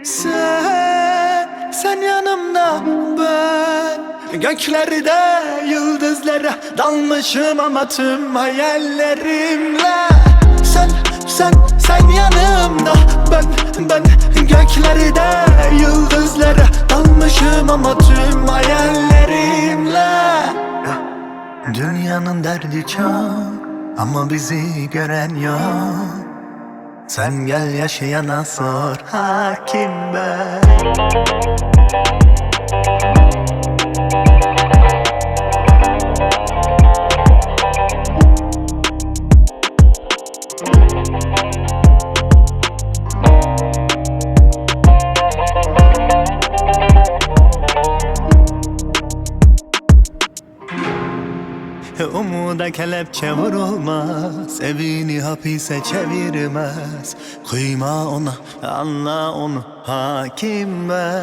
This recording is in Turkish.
Sen yanımda, ben göklerde yıldızlara dalmışım ama tüm hayallerimle. Sen yanımda, ben göklerde yıldızlara dalmışım ama tüm hayallerimle. Dünyanın derdi çok ama bizi gören yok. Sen gel yaşayana sor, hakim ben. Umuda kelepçe vurulmaz, evini hapise çevirmez. Kıyma ona, anla onu, hakim ben.